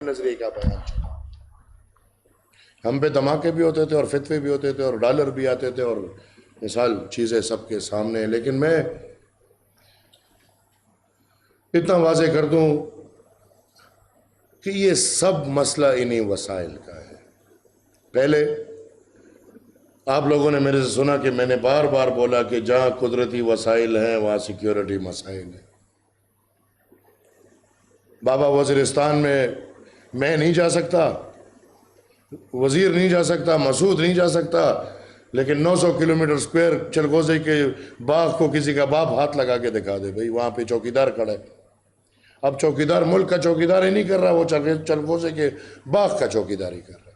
نظریے کا بیان چلا. ہم پہ دھماکے بھی ہوتے تھے اور فتوے بھی ہوتے تھے اور ڈالر بھی آتے تھے اور مثال چیزیں سب کے سامنے ہیں. لیکن میں اتنا واضح کر دوں کہ یہ سب مسئلہ انہی وسائل کا ہے. پہلے آپ لوگوں نے میرے سے سنا کہ میں نے بار بار بولا کہ جہاں قدرتی وسائل ہیں وہاں سیکیورٹی مسائل ہیں. بابا وزیرستان میں نہیں جا سکتا، وزیر نہیں جا سکتا، مسعود نہیں جا سکتا، لیکن 900 کلومیٹر سکوائر چلغوزے کے باغ کو کسی کا باپ ہاتھ لگا کے دکھا دے بھئی وہاں پہ چوکیدار کھڑا ہے. اب چوکیدار ملک کا چوکیدار ہی نہیں کر رہا، وہ چلغوزے کے باغ کا چوکیداری کر رہا.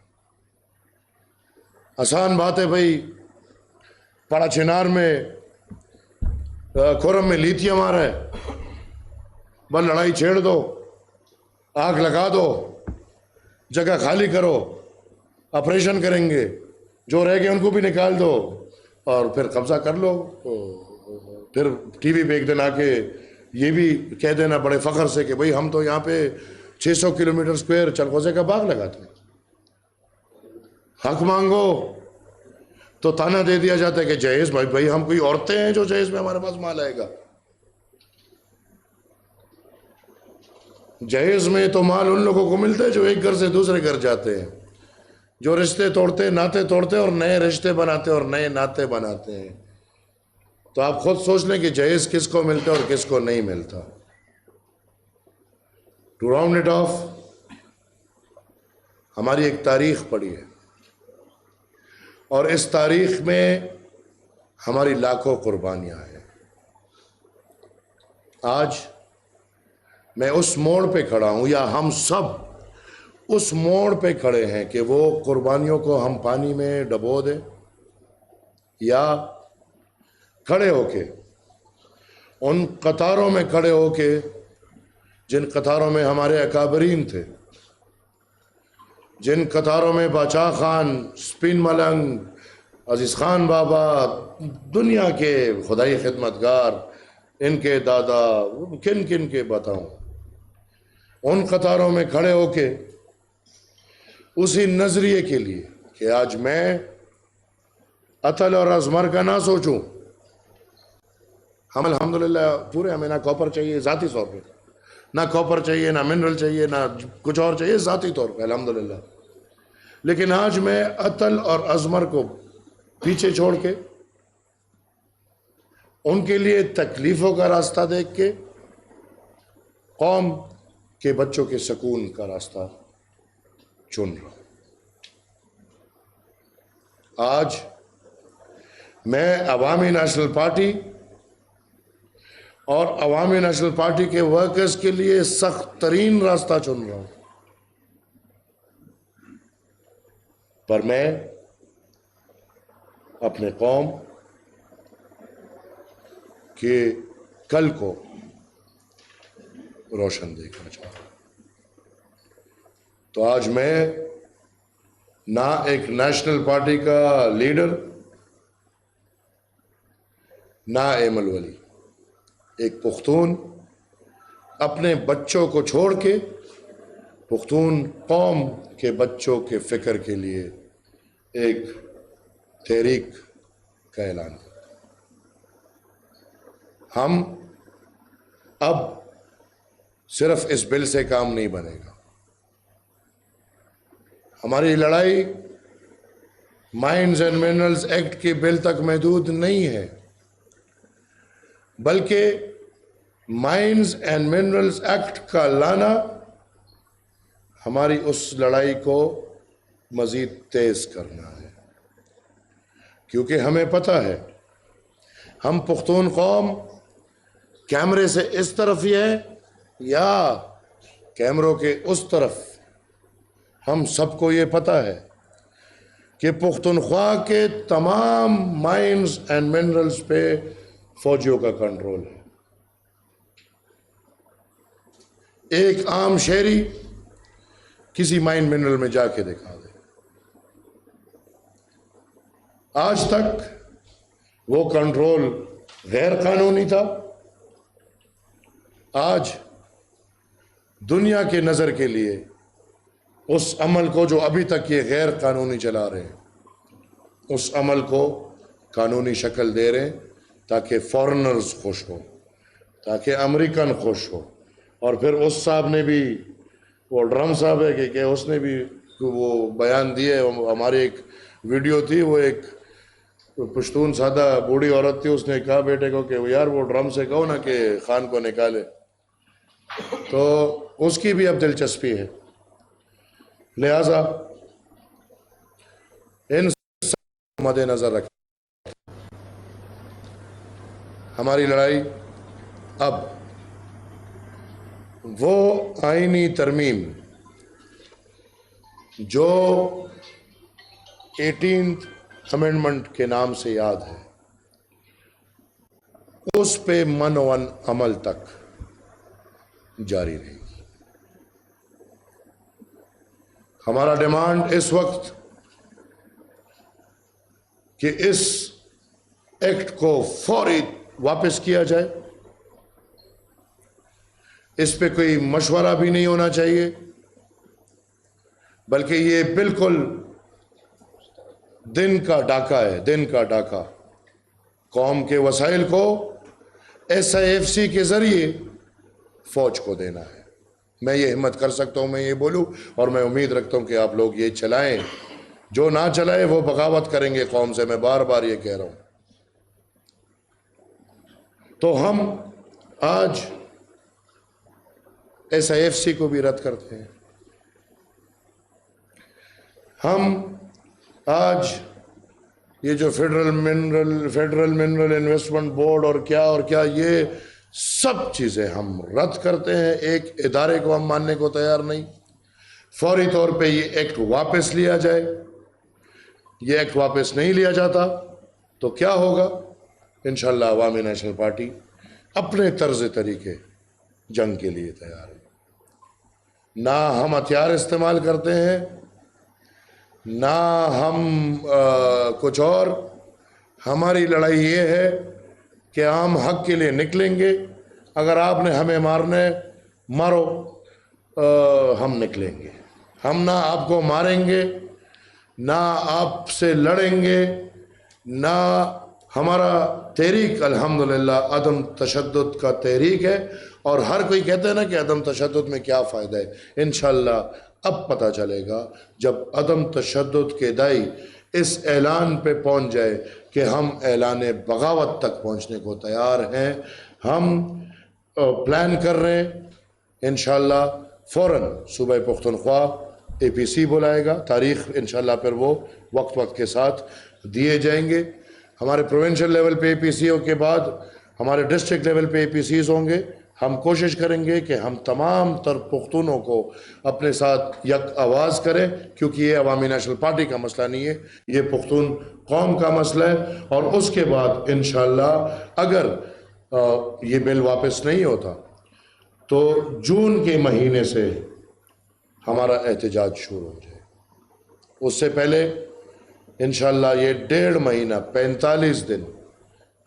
آسان بات ہے بھئی، پڑا چنار میں کھرم میں لیتھیم آ رہا ہے، بس لڑائی چھیڑ دو، آگ لگا دو، جگہ خالی کرو، آپریشن کریں گے، جو رہ گئے ان کو بھی نکال دو اور پھر قبضہ کر لو. پھر ٹی وی پہ ایک دن آ کے یہ بھی کہہ دینا بڑے فخر سے کہ بھئی ہم تو یہاں پہ 600 کلومیٹر سکوائر چلغوزے کا باغ لگاتے ہیں. حق مانگو تو تانا دے دیا جاتا ہے کہ جہیز بھائی ہم کوئی عورتیں ہیں جو جہیز میں ہمارے پاس مال آئے گا؟ جہیز میں تو مال ان لوگوں کو ملتا ہے جو ایک گھر سے دوسرے گھر جاتے ہیں، جو رشتے توڑتے، ناطے توڑتے اور نئے رشتے بناتے اور نئے ناطے بناتے ہیں. تو آپ خود سوچ لیں کہ جہیز کس کو ملتا ہے اور کس کو نہیں ملتا. ٹو راؤنڈ اٹ آف، ہماری ایک تاریخ پڑی ہے اور اس تاریخ میں ہماری لاکھوں قربانیاں ہیں. آج میں اس موڑ پہ کھڑا ہوں، یا ہم سب اس موڑ پہ کھڑے ہیں کہ وہ قربانیوں کو ہم پانی میں ڈبو دیں یا کھڑے ہو کے ان قطاروں میں کھڑے ہو کے جن قطاروں میں ہمارے اکابرین تھے، جن قطاروں میں باچا خان، سپین ملنگ، عزیز خان بابا، دنیا کے خدائی خدمتگار، ان کے دادا، کن کن کے بتاؤں، ان قطاروں میں کھڑے ہو کے اسی نظریے کے لیے کہ آج میں عطل اور ازمر کا نہ سوچوں. ہم الحمدللہ پورے، ہمیں نہ کاپر چاہیے ذاتی طور پہ، نہ کاپر چاہیے، نہ منرل چاہیے، نہ کچھ اور چاہیے ذاتی طور پہ الحمدللہ. لیکن آج میں عطل اور ازمر کو پیچھے چھوڑ کے ان کے لیے تکلیفوں کا راستہ دیکھ کے قوم کے بچوں کے سکون کا راستہ چن رہا ہوں. آج میں عوامی نیشنل پارٹی اور عوامی نیشنل پارٹی کے ورکرز کے لیے سخت ترین راستہ چن رہا ہوں. پر میں اپنے قوم کے کل کو روشن دیکھنا چاہتا ہوں. تو آج میں نہ ایک نیشنل پارٹی کا لیڈر، نہ ایمل ولی، ایک پختون اپنے بچوں کو چھوڑ کے پختون قوم کے بچوں کے فکر کے لیے ایک تحریک کا اعلان کرتا ہوں. ہم اب صرف اس بل سے کام نہیں بنے گا. ہماری لڑائی مائنز اینڈ منرلز ایکٹ کے بل تک محدود نہیں ہے، بلکہ مائنز اینڈ منرلز ایکٹ کا لانا ہماری اس لڑائی کو مزید تیز کرنا ہے. کیونکہ ہمیں پتہ ہے ہم پختون قوم کیمرے سے اس طرف ہی ہے یا کیمروں کے اس طرف. ہم سب کو یہ پتہ ہے کہ پختونخوا کے تمام مائنز اینڈ منرلز پہ فوجیوں کا کنٹرول ہے. ایک عام شہری کسی مائن منرل میں جا کے دکھا دے، آج تک وہ کنٹرول غیر قانونی تھا. آج دنیا کے نظر کے لیے اس عمل کو جو ابھی تک یہ غیر قانونی چلا رہے ہیں، اس عمل کو قانونی شکل دے رہے ہیں تاکہ فارنرز خوش ہوں، تاکہ امریکن خوش ہو۔ اور پھر اس صاحب نے بھی، وہ ڈرم صاحب ہے کہ اس نے بھی وہ بیان دیے، ہماری ایک ویڈیو تھی، وہ ایک پشتون سادہ بوڑھی عورت تھی، اس نے کہا بیٹے کو کہ یار وہ ڈرم سے کہو نا کہ خان کو نکالے، تو اس کی بھی اب دلچسپی ہے۔ لہذا ان سب مد نظر رکھ ہماری لڑائی اب وہ آئینی ترمیم جو 18th امینڈمنٹ کے نام سے یاد ہے، اس پہ منون عمل تک جاری رہے گی۔ ہمارا ڈیمانڈ اس وقت کہ اس ایکٹ کو فوری واپس کیا جائے، اس پہ کوئی مشورہ بھی نہیں ہونا چاہیے، بلکہ یہ بالکل دن کا ڈاکہ ہے، دن کا ڈاکہ۔ قوم کے وسائل کو SIFC کے ذریعے فوج کو دینا ہے۔ میں یہ ہمت کر سکتا ہوں، میں یہ بولوں، اور میں امید رکھتا ہوں کہ آپ لوگ یہ چلائیں۔ جو نہ چلائے وہ بغاوت کریں گے قوم سے، میں بار بار یہ کہہ رہا ہوں۔ تو ہم آج SIFC کو بھی رد کرتے ہیں، ہم آج یہ جو فیڈرل منرل انویسٹمنٹ بورڈ اور کیا یہ سب چیزیں ہم رد کرتے ہیں۔ ایک ادارے کو ہم ماننے کو تیار نہیں۔ فوری طور پہ یہ ایکٹ واپس لیا جائے۔ یہ ایکٹ واپس نہیں لیا جاتا تو کیا ہوگا؟ انشاءاللہ عوامی نیشنل پارٹی اپنے طرز طریقے جنگ کے لیے تیار ہے۔ نہ ہم ہتھیار استعمال کرتے ہیں، نہ ہم کچھ اور۔ ہماری لڑائی یہ ہے کہ ہم حق کے لیے نکلیں گے۔ اگر آپ نے ہمیں مارنا ہے مارو، ہم نکلیں گے۔ ہم نہ آپ کو ماریں گے، نہ آپ سے لڑیں گے، نہ ہمارا تحریک الحمدللہ عدم تشدد کا تحریک ہے۔ اور ہر کوئی کہتا ہے نا کہ عدم تشدد میں کیا فائدہ ہے، انشاءاللہ اب پتہ چلے گا جب عدم تشدد کے دائی اس اعلان پہ پہنچ جائے کہ ہم اعلان بغاوت تک پہنچنے کو تیار ہیں۔ ہم پلان کر رہے ہیں، انشاءاللہ فوراً صوبہ پختونخوا APC بلائے گا، تاریخ انشاءاللہ پھر وہ وقت کے ساتھ دیے جائیں گے۔ ہمارے پروونشل لیول پہ APCO کے بعد ہمارے ڈسٹرکٹ لیول پہ APCs ہوں گے۔ ہم کوشش کریں گے کہ ہم تمام تر پختونوں کو اپنے ساتھ یک آواز کریں، کیونکہ یہ عوامی نیشنل پارٹی کا مسئلہ نہیں ہے، یہ پختون قوم کا مسئلہ ہے۔ اور اس کے بعد انشاءاللہ اگر یہ بل واپس نہیں ہوتا تو جون کے مہینے سے ہمارا احتجاج شروع ہو جائے۔ اس سے پہلے انشاءاللہ یہ 1.5 مہینہ 45 دن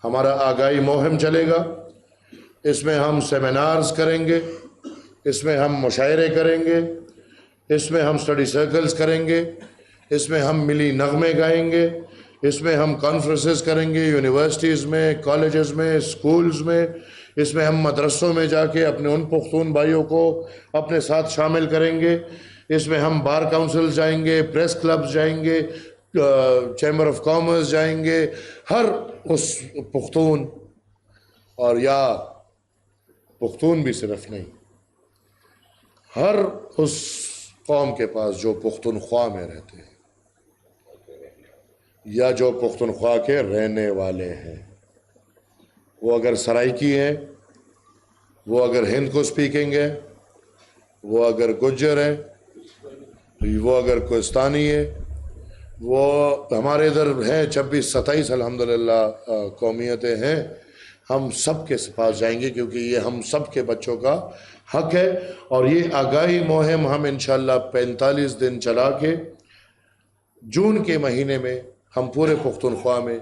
ہمارا آگاہی مہم چلے گا۔ اس میں ہم سیمینارز کریں گے، اس میں ہم مشاعرے کریں گے، اس میں ہم اسٹڈی سرکلز کریں گے، اس میں ہم ملی نغمے گائیں گے، اس میں ہم کانفرنسز کریں گے یونیورسٹیز میں، کالجز میں، اسکولز میں۔ اس میں ہم مدرسوں میں جا کے اپنے ان پختون بھائیوں کو اپنے ساتھ شامل کریں گے۔ اس میں ہم بار کاؤنسل جائیں گے، پریس کلبز جائیں گے، چیمبر آف کامرس جائیں گے۔ ہر اس پختون، اور یا پختون بھی صرف نہیں، ہر اس قوم کے پاس جو پختونخوا میں رہتے ہیں یا جو پختونخوا کے رہنے والے ہیں، وہ اگر سرائکی ہیں، وہ اگر ہند کو سپیکنگ ہے، وہ اگر گجر ہے، وہ اگر کوہستانی ہے، وہ ہمارے ادھر ہیں 26-27 الحمدللہ قومیتیں ہیں۔ ہم سب کے پاس جائیں گے کیونکہ یہ ہم سب کے بچوں کا حق ہے۔ اور یہ آگاہی مہم ہم انشاءاللہ 45 دن چلا کے جون کے مہینے میں ہم پورے پختونخوا میں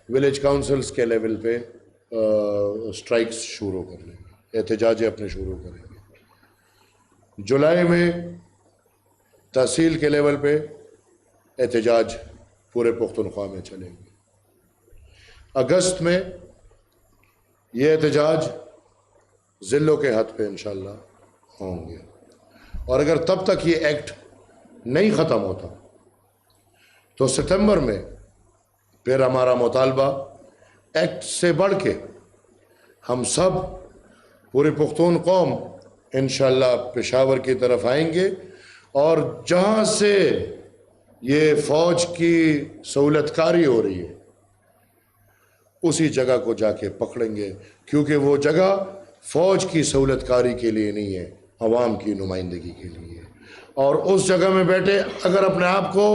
ولیج کاؤنسلز کے لیول پہ سٹرائکس شروع کر لیں گے، احتجاج اپنے شروع کریں گے۔ جولائی میں تحصیل کے لیول پہ احتجاج پورے پختونخوا میں چلیں گے. اگست میں یہ احتجاج ضلعوں کے حد پہ انشاءاللہ ہوں گے. اور اگر تب تک یہ ایکٹ نہیں ختم ہوتا تو ستمبر میں پھر ہمارا مطالبہ ایکٹ سے بڑھ کے ہم سب پوری پختون قوم انشاءاللہ پشاور کی طرف آئیں گے اور جہاں سے یہ فوج کی سہولت کاری ہو رہی ہے اسی جگہ کو جا کے پکڑیں گے، کیونکہ وہ جگہ فوج کی سہولت کاری کے لیے نہیں ہے، عوام کی نمائندگی کے لیے. اور اس جگہ میں بیٹھے اگر اپنے آپ کو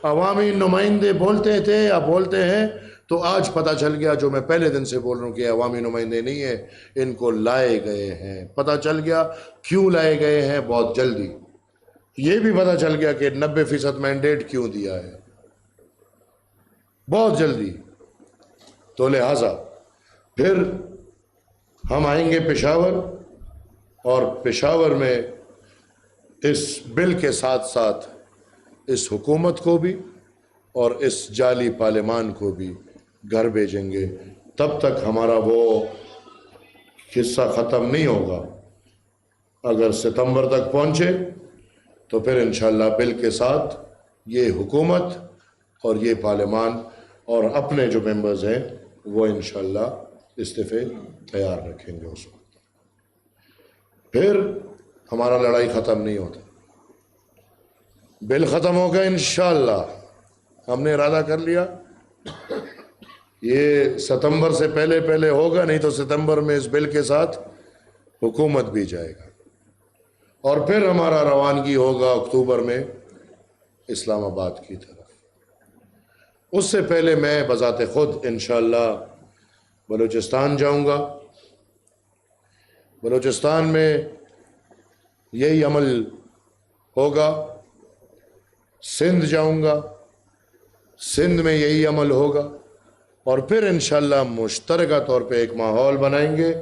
عوامی نمائندے بولتے تھے یا بولتے ہیں تو آج پتہ چل گیا، جو میں پہلے دن سے بول رہا ہوں کہ عوامی نمائندے نہیں ہیں، ان کو لائے گئے ہیں. پتہ چل گیا کیوں لائے گئے ہیں بہت جلدی. یہ بھی پتہ چل گیا کہ 90% مینڈیٹ کیوں دیا ہے بہت جلدی. تو لہٰذا پھر ہم آئیں گے پشاور، اور پشاور میں اس بل کے ساتھ ساتھ اس حکومت کو بھی اور اس جعلی پارلیمان کو بھی گھر بھیجیں گے. تب تک ہمارا وہ قصہ ختم نہیں ہوگا. اگر ستمبر تک پہنچے تو پھر انشاءاللہ بل کے ساتھ یہ حکومت اور یہ پارلیمان اور اپنے جو ممبرز ہیں وہ انشاءاللہ استعفے تیار رکھیں گے. اس وقت پھر ہمارا لڑائی ختم نہیں ہوتا. بل ختم ہوگا انشاءاللہ. ہم نے ارادہ کر لیا یہ ستمبر سے پہلے ہوگا، نہیں تو ستمبر میں اس بل کے ساتھ حکومت بھی جائے گا. اور پھر ہمارا روانگی ہوگا اکتوبر میں اسلام آباد کی طرف. اس سے پہلے میں بذات خود انشاءاللہ بلوچستان جاؤں گا. بلوچستان میں یہی عمل ہوگا. سندھ جاؤں گا، سندھ میں یہی عمل ہوگا. اور پھر انشاءاللہ مشترکہ طور پہ ایک ماحول بنائیں گے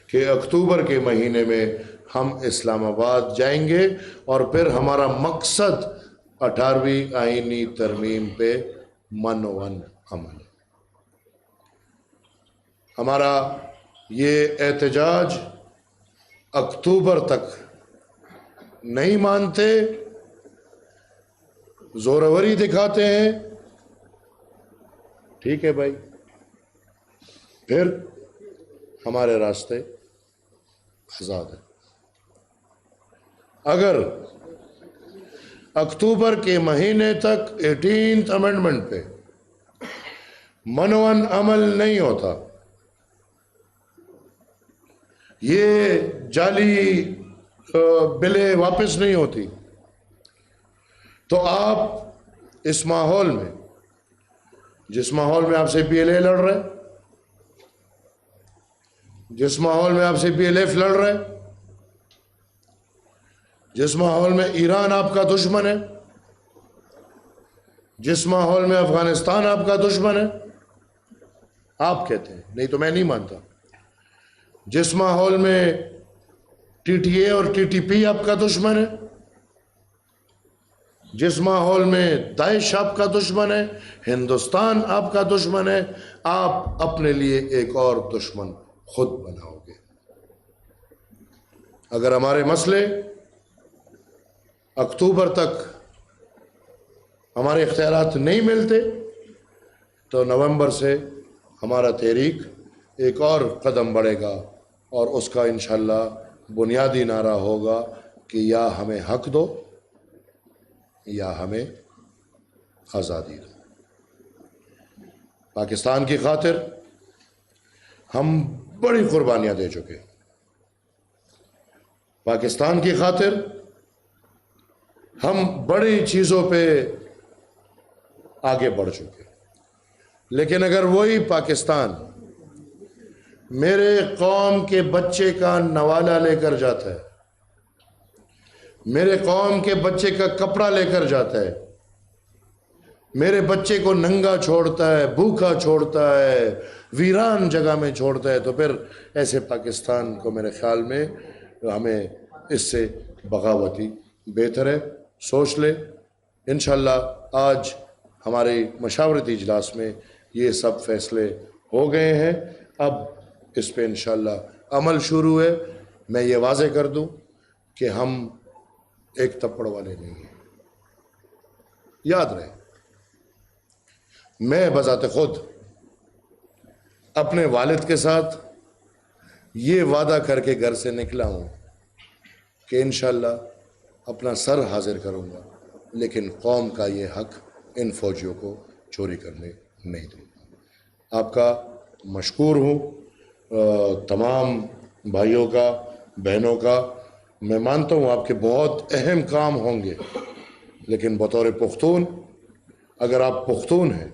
کہ اکتوبر کے مہینے میں ہم اسلام آباد جائیں گے. اور پھر ہمارا مقصد 18ویں آئینی ترمیم پہ منون عمل. ہمارا یہ احتجاج اکتوبر تک نہیں مانتے، زوروری دکھاتے ہیں، ٹھیک ہے بھائی، پھر ہمارے راستے آزاد ہیں. اگر اکتوبر کے مہینے تک 18th امینڈمنٹ پہ منون عمل نہیں ہوتا، یہ جعلی بلیں واپس نہیں ہوتی، تو آپ اس ماحول میں، جس ماحول میں آپ سے PLA لڑ رہے، جس ماحول میں آپ سے PLF لڑ رہے، جس ماحول میں ایران آپ کا دشمن ہے، جس ماحول میں افغانستان آپ کا دشمن ہے، آپ کہتے ہیں، نہیں تو میں نہیں مانتا، جس ماحول میں TTA اور TTP آپ کا دشمن ہے، جس ماحول میں داعش آپ کا دشمن ہے، ہندوستان آپ کا دشمن ہے، آپ اپنے لیے ایک اور دشمن خود بناؤ گے. اگر ہمارے مسئلے اکتوبر تک ہمارے اختیارات نہیں ملتے تو نومبر سے ہمارا تحریک ایک اور قدم بڑھے گا، اور اس کا انشاءاللہ بنیادی نعرہ ہوگا کہ یا ہمیں حق دو یا ہمیں آزادی دو. پاکستان کی خاطر ہم بڑی قربانیاں دے چکے. پاکستان کی خاطر ہم بڑی چیزوں پہ آگے بڑھ چکے. لیکن اگر وہی پاکستان میرے قوم کے بچے کا نوالہ لے کر جاتا ہے، میرے قوم کے بچے کا کپڑا لے کر جاتا ہے، میرے بچے کو ننگا چھوڑتا ہے، بھوکا چھوڑتا ہے، ویران جگہ میں چھوڑتا ہے، تو پھر ایسے پاکستان کو میرے خیال میں ہمیں اس سے بغاوتی بہتر ہے سوچ لے. انشاءاللہ آج ہمارے مشاورتی اجلاس میں یہ سب فیصلے ہو گئے ہیں. اب اس پہ انشاءاللہ عمل شروع ہے. میں یہ واضح کر دوں کہ ہم ایک تپڑ والے نہیں ہیں. یاد رہے میں بذات خود اپنے والد کے ساتھ یہ وعدہ کر کے گھر سے نکلا ہوں کہ انشاءاللہ اپنا سر حاضر کروں گا لیکن قوم کا یہ حق ان فوجیوں کو چوری کرنے نہیں دوں گا. آپ کا مشکور ہوں. تمام بھائیوں کا بہنوں کا میں مانتا ہوں آپ کے بہت اہم کام ہوں گے لیکن بطور پختون اگر آپ پختون ہیں,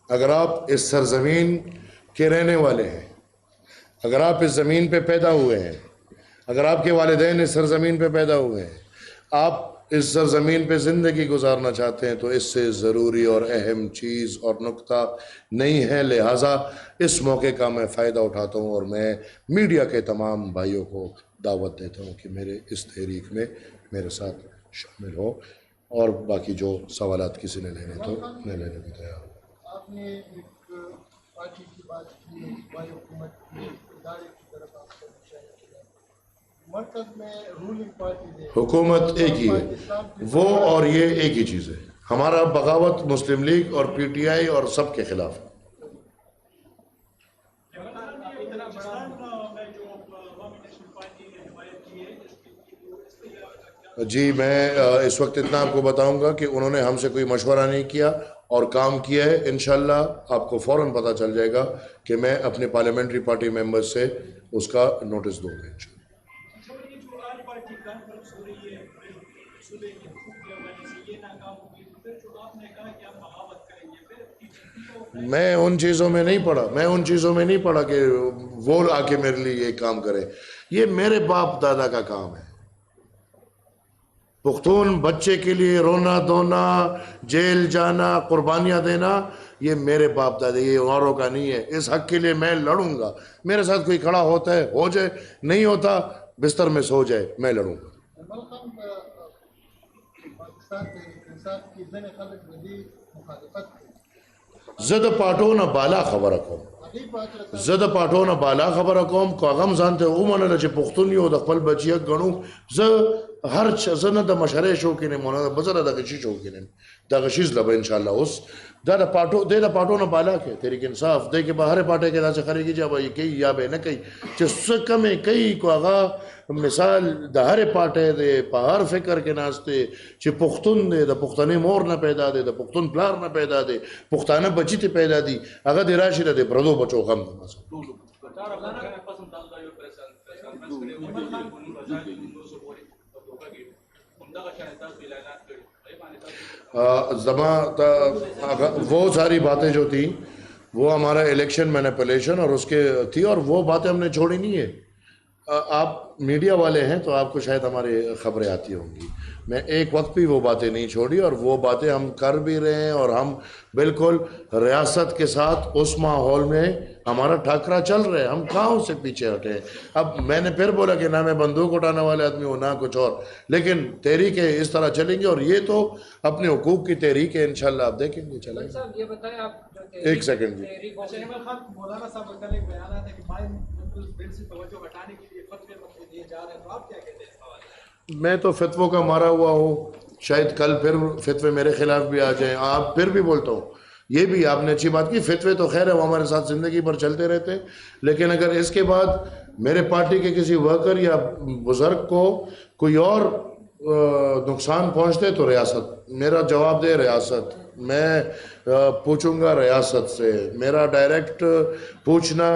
اگر آپ اس سرزمین کے رہنے والے ہیں, اگر آپ اس زمین پہ پیدا ہوئے ہیں, اگر آپ کے والدین اس سرزمین پہ پیدا ہوئے ہیں, آپ اس سرزمین پہ زندگی گزارنا چاہتے ہیں تو اس سے ضروری اور اہم چیز اور نقطہ نہیں ہے. لہٰذا اس موقع کا میں فائدہ اٹھاتا ہوں اور میں میڈیا کے تمام بھائیوں کو دعوت دیتا ہوں کہ میرے اس تحریک میں میرے ساتھ شامل ہو اور باقی جو سوالات کسی نے لینے تو میں لینے کو تیار ہوں. آپ نے ایک پارٹی کی بات کی, ہماری حکومت کے ادارے کی طرف آپ کو اشارہ کیا. مرکز میں رولنگ پارٹی ہے, حکومت ایک ہی ہے, وہ اور یہ ایک ہی چیز ہے. ہمارا بغاوت مسلم لیگ اور پی ٹی آئی اور سب کے خلاف. جی میں اس وقت اتنا آپ کو بتاؤں گا کہ انہوں نے ہم سے کوئی مشورہ نہیں کیا اور کام کیا ہے. انشاءاللہ آپ کو فوراً پتہ چل جائے گا کہ میں اپنے پارلیمنٹری پارٹی ممبر سے اس کا نوٹس دوں گا انشاءاللہ. میں ان چیزوں میں نہیں پڑا کہ وہ آ کے میرے لیے یہ کام کرے. یہ میرے باپ دادا کا کام ہے. پختون بچے کے لیے رونا دھونا, جیل جانا, قربانیاں دینا, یہ میرے باپ دادا, یہ اوروں کا نہیں ہے. اس حق کے لیے میں لڑوں گا. میرے ساتھ کوئی کھڑا ہوتا ہے ہو جائے, نہیں ہوتا بستر میں سو جائے, میں لڑوں گا. زد پاٹون بالا خبر کوم زد پاټونه بالا خبره کوم کو هغه ځان ته ومنله چې پښتون یو د خپل بچیه ګڼو. زه هر زه نه د مشرۍ شوقین یم نه د بزره د غشي شوقین یم. دغه شیز لبه انشاءالله اوس دا د پاټونه بالا کې تحریک انصاف دی کې به هرې پاټۍ کې داسې خلک چې به یې کوي یا به یې نه کوي چې څه کمې کوي کو هغه مثال د هرې پاټۍ دی په هر فکر کې ناست دی چې پښتون دی, د پښتنې مور نه پیدا دی, د پښتون پلار نه پیدا دی, پښتانه بچي ته پیدا دي, هغه د راشي د پردو بچو غم دی. وہ ساری باتیں جو تھیں وہ ہمارا الیکشن مینیپولیشن اور اس کے تھی, اور وہ باتیں ہم نے چھوڑی نہیں ہے. آپ میڈیا والے ہیں تو آپ کو شاید ہماری خبریں آتی ہوں گی. میں ایک وقت بھی وہ باتیں نہیں چھوڑی اور وہ باتیں ہم کر بھی رہے ہیں اور ہم بالکل ریاست کے ساتھ اس ماحول میں ہمارا ٹھاکرا چل رہا ہے. ہم کہاں سے پیچھے ہٹے ہیں. اب میں نے پھر بولا کہ نہ میں بندوق اٹھانے والے آدمی ہوں نہ کچھ اور, لیکن تحریکیں اس طرح چلیں گی اور یہ تو اپنے حقوق کی تحریک ہے. انشاءاللہ آپ دیکھیں گے. چلیں یہ بتائیں آپ ایک سیکنڈ مولانا صاحب کا ایک بیان ہے کہ بل سے توجہ ہٹانے کے لیے فتوے دیے جا رہے ہیں, تو آپ کیا کہتے ہیں؟ میں تو فتووں کا مارا ہوا ہوں, شاید کل پھر فتوے میرے خلاف بھی آ جائیں. آپ پھر بھی بولتا ہوں, یہ بھی آپ نے اچھی بات کی, فتوے تو خیر ہے وہ ہمارے ساتھ زندگی پر چلتے رہتے ہیں, لیکن اگر اس کے بعد میرے پارٹی کے کسی ورکر یا بزرگ کو کوئی اور نقصان پہنچتے تو ریاست میرا جواب دے. ریاست میں پوچھوں گا ریاست سے, میرا ڈائریکٹ پوچھنا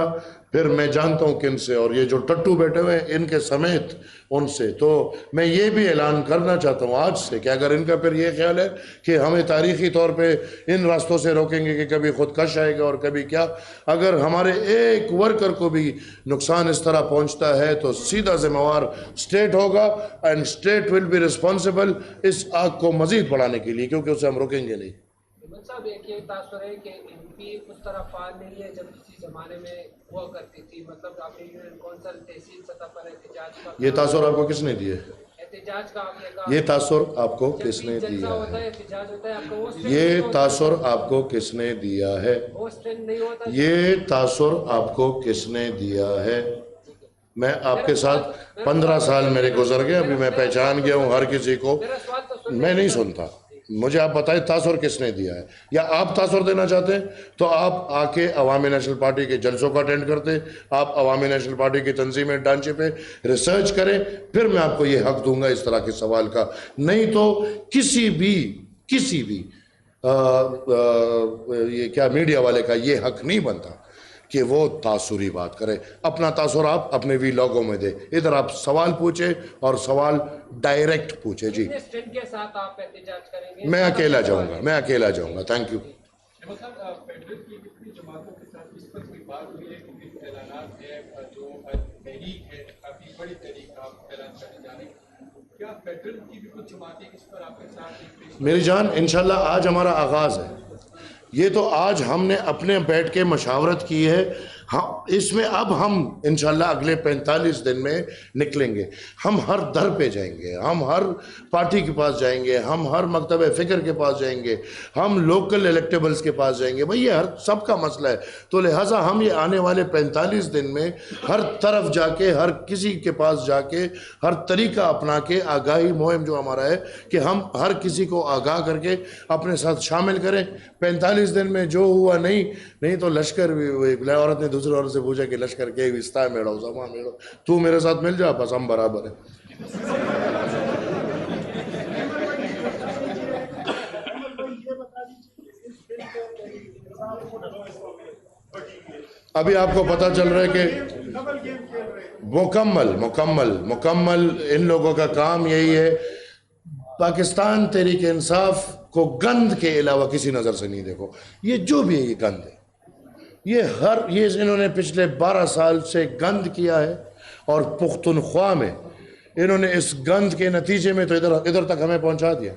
پھر میں جانتا ہوں کن سے, اور یہ جو ٹٹو بیٹھے ہوئے ہیں ان کے سمیت ان سے. تو میں یہ بھی اعلان کرنا چاہتا ہوں آج سے کہ اگر ان کا پھر یہ خیال ہے کہ ہمیں تاریخی طور پہ ان راستوں سے روکیں گے کہ کبھی خود کش آئے گا اور کبھی کیا, اگر ہمارے ایک ورکر کو بھی نقصان اس طرح پہنچتا ہے تو سیدھا ذمہ وار اسٹیٹ ہوگا, and state will be responsible اس آگ کو مزید بڑھانے کے لیے, کیونکہ اسے ہم روکیں گے نہیں. صاحب ایک یہ تاثر ہے کہ ایم پی اس طرح فعال نہیں ہے جب کسی زمانے میں ہوا کرتی تھی, مطلب آپ نے یونین کونسل تحصیل سطح پر احتجاج کا, یہ تاثر آپ کو کس نے دیے؟ احتجاج کا آپ نے کہا, یہ تاثر آپ کو جب کس بھی نے جلسہ دیا ہوتا ہے ہے؟ احتجاج ہوتا ہے آپ کا وہ اسٹینڈ یہ نہیں ہوتا, تاثر آپ کو کس نے دیا ہے؟ وہ اسٹینڈ نہیں ہوتا. یہ تاثر آپ کو کس نے دیا ہے؟ میں آپ کے ساتھ 15 سال میرے گزر گئے, ابھی میں پہچان گیا ہوں ہر کسی کو. میرا سوال تو سننے میں نہیں دیجیے. سنتا, مجھے آپ بتائیں تاثر کس نے دیا ہے, یا آپ تاثر دینا چاہتے ہیں تو آپ آ کے عوامی نیشنل پارٹی کے جلسوں کو اٹینڈ کرتے, آپ عوامی نیشنل پارٹی کی تنظیمی ڈھانچے پہ ریسرچ کریں, پھر میں آپ کو یہ حق دوں گا اس طرح کے سوال کا. نہیں تو کسی بھی یہ کیا میڈیا والے کا یہ حق نہیں بنتا کہ وہ تاثری بات کرے. اپنا تاثر آپ اپنے وی لاگوں میں دے. ادھر آپ سوال پوچھیں اور سوال ڈائریکٹ پوچھیں. جی کتنے اسٹینڈ کے ساتھ آپ احتجاج کریں گے؟ میں اکیلا جاؤں گا. Thank you. فیڈرل کی کتنی جماعتوں کے ساتھ اس پر کوئی بات ہوئی ہے, کیونکہ اعلانات ہیں جو تحریک ہے, کافی بڑی تحریک آپ اعلان کرنے جا رہے ہیں, کیا فیڈرل کی بھی کچھ جماعتیں اس پر آپ کے ساتھ؟ میری جان انشاءاللہ آج ہمارا آغاز ہے. یہ تو آج ہم نے اپنے بیٹھ کے مشاورت کی ہے. اس میں اب ہم انشاءاللہ اگلے 45 دن میں نکلیں گے. ہم ہر در پہ جائیں گے, ہم ہر پارٹی کے پاس جائیں گے, ہم ہر مکتب فکر کے پاس جائیں گے, ہم لوکل الیکٹیبلز کے پاس جائیں گے. بھئی یہ ہر سب کا مسئلہ ہے. تو لہٰذا ہم یہ آنے والے 45 دن میں ہر طرف جا کے, ہر کسی کے پاس جا کے, ہر طریقہ اپنا کے آگاہی مہم جو ہمارا ہے کہ ہم ہر کسی کو آگاہ کر کے اپنے ساتھ شامل کریں. 45 دن میں جو ہوا نہیں تو لشکر بھی, ایک عورت نے دوسری عورت سے پوچھا کہ لشکر کے وستا میڑو زما میڑو, تو میرے ساتھ مل جا, بس ہم برابر ہیں. ابھی آپ کو پتہ چل رہا ہے کہ مکمل ان لوگوں کا کام یہی ہے, پاکستان تحریک انصاف کو گند کے علاوہ کسی نظر سے نہیں دیکھو. یہ جو بھی ہے یہ گند ہے, یہ انہوں نے پچھلے 12 سال سے گند کیا ہے, اور پختونخوا میں انہوں نے اس گند کے نتیجے میں تو ادھر تک ہمیں پہنچا دیا.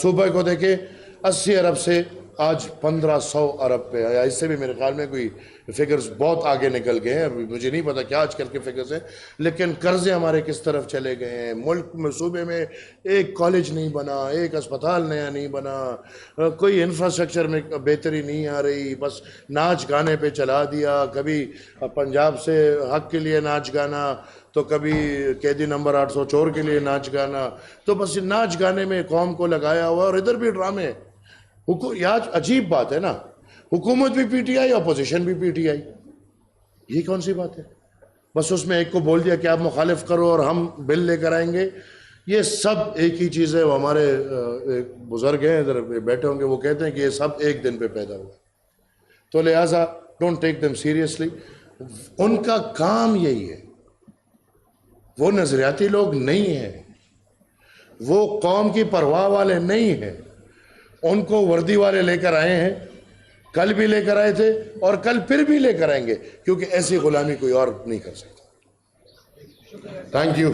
صوبہ کو دیکھیں 80 ارب سے آج 1500 ارب پہ, یا اس سے بھی میرے خیال میں کوئی فگرز بہت آگے نکل گئے ہیں. مجھے نہیں پتا کیا آج کل کے فگرز ہیں, لیکن قرضے ہمارے کس طرف چلے گئے ہیں. ملک میں صوبے میں ایک کالج نہیں بنا, ایک اسپتال نیا نہیں بنا, کوئی انفراسٹرکچر میں بہتری نہیں آ رہی, بس ناچ گانے پہ چلا دیا. کبھی پنجاب سے حق کے لیے ناچ گانا, تو کبھی قیدی نمبر 800 چور کے لیے ناچ گانا, تو بس ناچ گانے میں قوم کو لگایا ہوا. اور ادھر بھی ڈرامے. آج عجیب بات ہے نا, حکومت بھی پی ٹی آئی, اپوزیشن بھی پی ٹی آئی. یہ کون سی بات ہے؟ بس اس میں ایک کو بول دیا کہ آپ مخالف کرو اور ہم بل لے کر آئیں گے. یہ سب ایک ہی چیز ہے. وہ ہمارے بزرگ ہیں ادھر بیٹھے ہوں گے, وہ کہتے ہیں کہ یہ سب ایک دن پہ پیدا ہوا. تو لہٰذا ڈونٹ ٹیک دم سیریسلی. ان کا کام یہی ہے. وہ نظریاتی لوگ نہیں ہیں, وہ قوم کی پرواہ والے نہیں ہیں. ان کو وردی والے لے کر آئے ہیں, کل بھی لے کر آئے تھے اور کل پھر بھی لے کر آئیں گے, کیونکہ ایسی غلامی کوئی اور نہیں کر سکتا. Thank you.